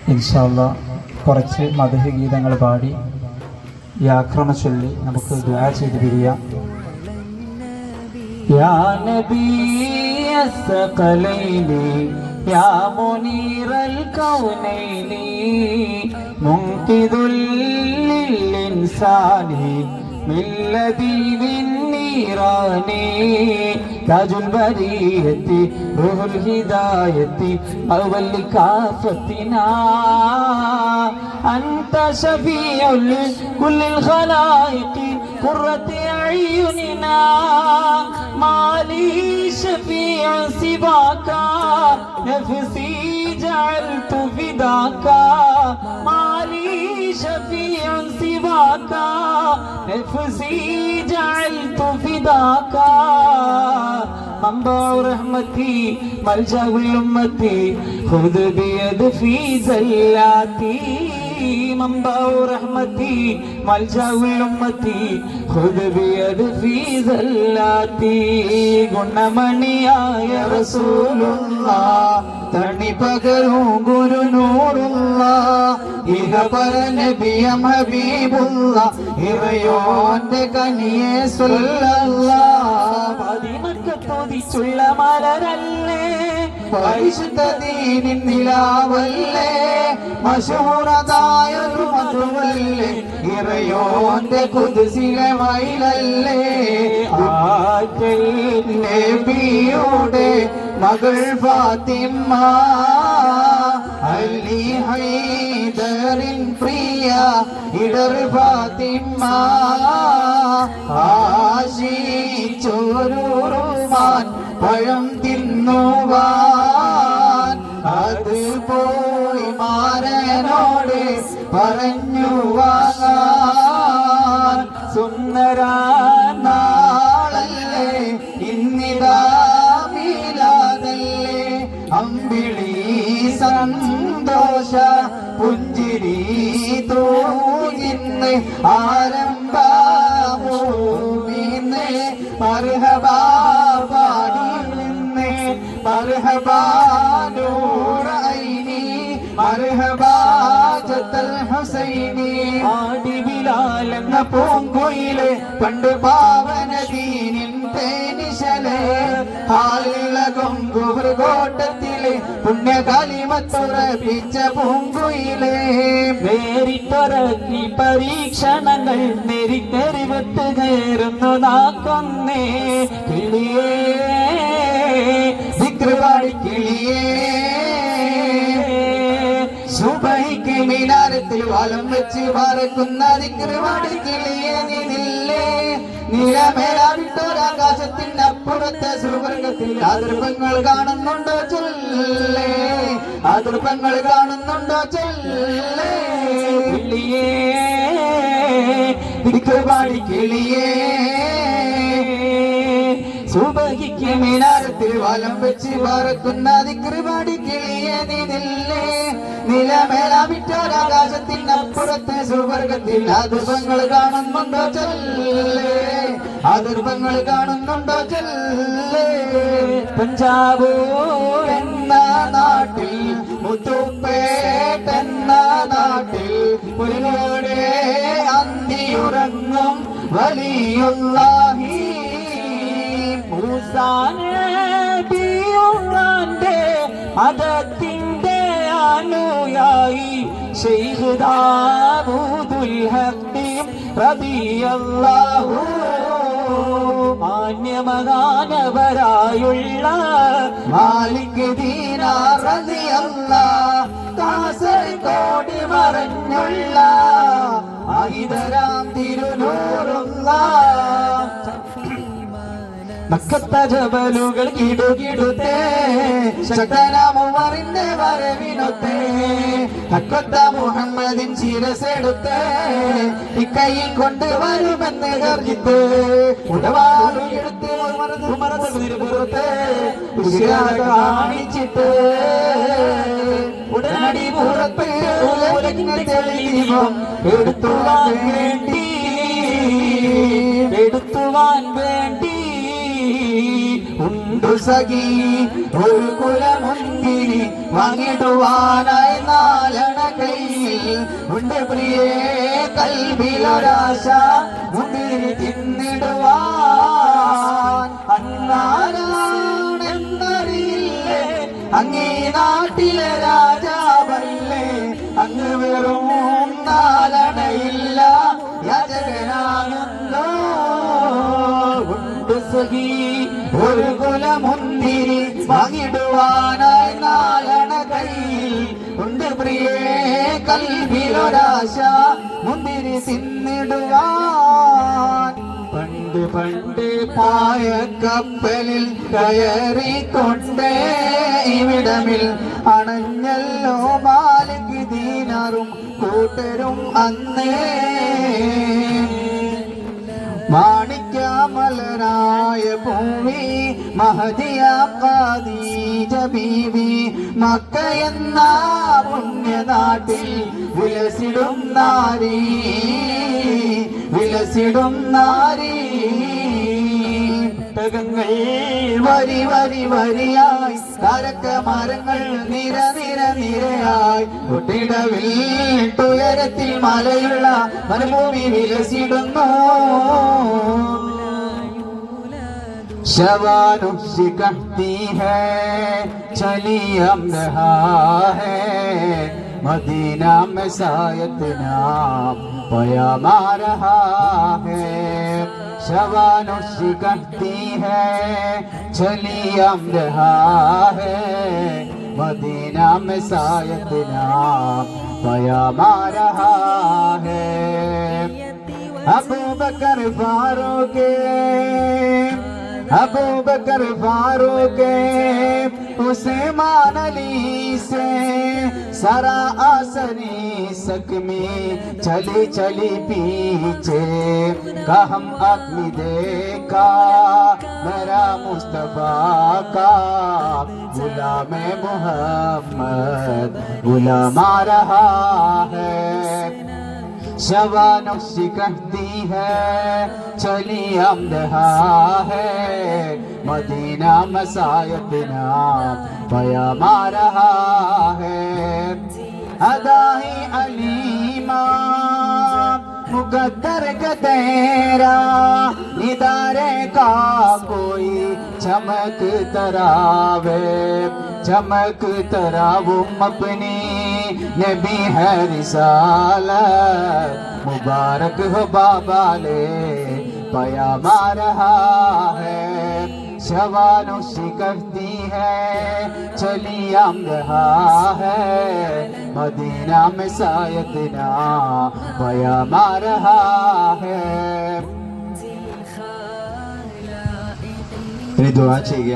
ഇൻഷാ അല്ലാഹ് കുറച്ച് മദ്ഹ് ഗീതങ്ങൾ പാടി യാക്രമ ചൊല്ലി നമുക്ക് ദുആ ചെയ്ത് പിരിയാം. യാ നബി അസ്സഖലൈനി യാ മുനീറൽ കൗനൈനി മുൻഖിദുൽ ലിൽ ഇൻസാനി من لبيب النيران تاج البرية روح الهداية أول كافتنا أنت شفيع كل الخلائق قرة أعيننا ما لي شفيع سواك نفسي جعلت فداك ما لي شفيع سواك نفسي جعلت فداك منبع رحمتي ملجأ الأمة خذ بيد في زلاتي منبع رحمتي ملجأ الأمة خذ بيد في زلاتي ഗുണമണിയായ റസൂലുള്ളാഹ് തണി പകരും ഗുരുനൂറുള്ളാഹ് ഇഹപര നബിയം ഹബീബുള്ളാഹ് ഇറയോന്റെ കനിയെ സ്വല്ലല്ലാഹ് മദീനക്കത്തോദിച്ചുള്ള മലരല്ലേ പരിശുദ്ധ ദീനിൻ നിലാവല്ലേ മശൂറതായൊരു മധുവല്ലേ ഇറയോന്റെ ഖുദ്സിലെ മയിലല്ലേ ആറ്റൽ നബിയുടെ മകൾ ഫാത്തിമ അലി ഹൈദറിൻ പ്രിയ ഇടർ ഫാത്തിമ ആശിച്ചൊരുമാൻ പഴം തിന്നുവാൻ അത് പോയി മാരനോട് പറഞ്ഞു വാങ്ങാൻ സുന്ദരാ നാളല്ലേ ഇന്നിതാ മീലാദല്ലേ അമ്പിളി സന്തോഷ പുഞ്ചിരി തൂകിന്ന് ആരംഭമൂമിന്ന് മർഹബാ പാടിന്ന് മർഹബാ നൂറൈനി മർഹബാ ജത്തൽ ഹുസൈനി ആടി ബിലാൽ എന്ന പൂങ്കുയിലെ പണ്ട് പാവന ദീനിൻ തേനിശലെ ഹാലിളകും ഗുഹൃകോട്ടത്തിലെ പുണ്യകാലിമത്തുറപ്പിച്ച പൂങ്കുയിലെ വേറിട്ടൊരഗ്നി പരീക്ഷണങ്ങൾ നെരിത്തെറിവത്ത് കയറുന്നു നാക്കൊന്നേ കിളിയേ ദിക്റുപാടി കിളിയേ സുബഹിക്ക് മിനാരത്തിൽ വലം വെച്ച് പറക്കുന്ന ദിക്റുപാടി കിളിയേ നിന്നില്ലേ നിലമേലാവിട്ടൊരാകാശത്തിന്റെ അപ്പുറത്തെ സുവർഗത്തിൽ അതിർപ്പങ്ങൾ കാണുന്നുണ്ടോ ചൊല്ലേ അതിർപ്പങ്ങൾ കാണുന്നുണ്ടോ ചൊല്ലേ കിളിയേ ദിക്റുപാടി കിളിയേ സുബഹിക്ക് മിനാരത്തിൽ വലം വെച്ച് പറക്കുന്ന ദിക്റുപാടി കിളിയേ നിന്നില്ലേ നിലമേലാവിട്ടൊരാകാശത്തിന്റെ അപ്പുറത്തെ സുവർഗത്തിൽ അതിർപ്പങ്ങൾ കാണുന്നുണ്ടോ ചൊല്ലേ അതിർപ്പങ്ങൾ കാണുന്നുണ്ടോ ചൊല്ലേ പഞ്ചാബ് എന്ന നാട്ടിൽ മുത്തുപ്പേട്ട് എന്ന നാട്ടിൽ പുലിനോടെ അന്തിയുറങ്ങും വലിയുള്ളാഹി മൂസാ നബിയുടെ മദത്തിന്റെ അനുയായി ശൈഖ് ദാവൂദുൽ ഹഖീം റളിയല്ലാഹു മാന്യമഗാനവരായുള്ള മാലിക് ദീനാർ റളിയല്ലാഹു കാസർഗോഡ് മറഞ്ഞുള്ള ആയിതരാം തിരുനൂറുള്ളാഹ് മക്കത്ത ജബലുകൾ കിടുകിടുത്തേ ശക്തനാമുമറിന്റെ വരവിനൊത്തേ ഹക്കൊത്ത മുഹമ്മദിൻ ശിരസെടുത്തേ ഇക്കൈയിൽ കൊണ്ടുവരുമെന്ന് ഗർജിത്ത് ഉടവാളുയെടുത്ത് പുറത്ത് കാണിച്ചിട്ട് ഉടനടി പുറത്ത് എടുത്തുവാൻ വേണ്ടി ഉണ്ടു സഖി ഒരു കുലമുന്തിരി വാങ്ങിടുവാനായി നാലണ കയ്യിൽ ഉണ്ട് പ്രിയേ കൽവിലൊരാശ മുന്തിരി തിന്നിടുവാൻ അന്നാരാണെന്നറിയില്ലേ അങ്ങീ നാട്ടിലെ രാജാവല്ലേ അങ്ങ് വെറും നാലണയില്ല യാചകനാകുന്നോ ഉണ്ട് സഖി ഒരു കുല മുന്തിരി വാങ്ങിടുവാനായി നാലണ കയ്യിൽ ഉണ്ട് പ്രിയേ കൽവിലൊരാശ മുന്തിരി തിന്നിടുവാൻ പണ്ട് പണ്ട് പായ കപ്പലിൽ കയറിക്കൊണ്ടേ ഇവിടമിൽ അണഞ്ഞല്ലോ മാലിക് ദീനാറും കൂട്ടരും അന്നേ മാണിക്യമലരായ ഭൂമി മഹദിയ ഖദീജ ബീവി മക്ക എന്ന പുണ്യനാട്ടിൽ വിലസിടും നാരി തകങ്ങൾ വരി വരി വരിയായി താരക്ക മരങ്ങൾ നിര നിര നിരയായി ഒട്ടിടവിൽ തുയരത്തിൽ മലയുള്ള മരുഭൂമി വിലസിടുന്നു शवानुष्य कहती है चली हम रहा है मदीना में शायद नाम पयामा रहा है शवानुष्य कहती है चली हम रहा है मदीना में शायद नाम पयामा रहा है अबू बकर फारूक उस्मान अली से सरा आसरी सकमी चली चली पीछे का हम अपनी देखा मेरा मुस्तफा का गुलाम मोहम्मद गुलामा रहा है शवानुष्य कहती है चली हम रहा है मदीना में शायद नाम पयामा रहा है अदाही अलीमा मुकद्दर का तेरा निदारे का कोई चमक तरावुम अपनी नबी है रिसालत मुबारक हो बाबा ले पयामा रहा है शवानुष्य कहती है चली हम रहा है मदीना में शायद ना पयामा रहा है दुआ चाहिए।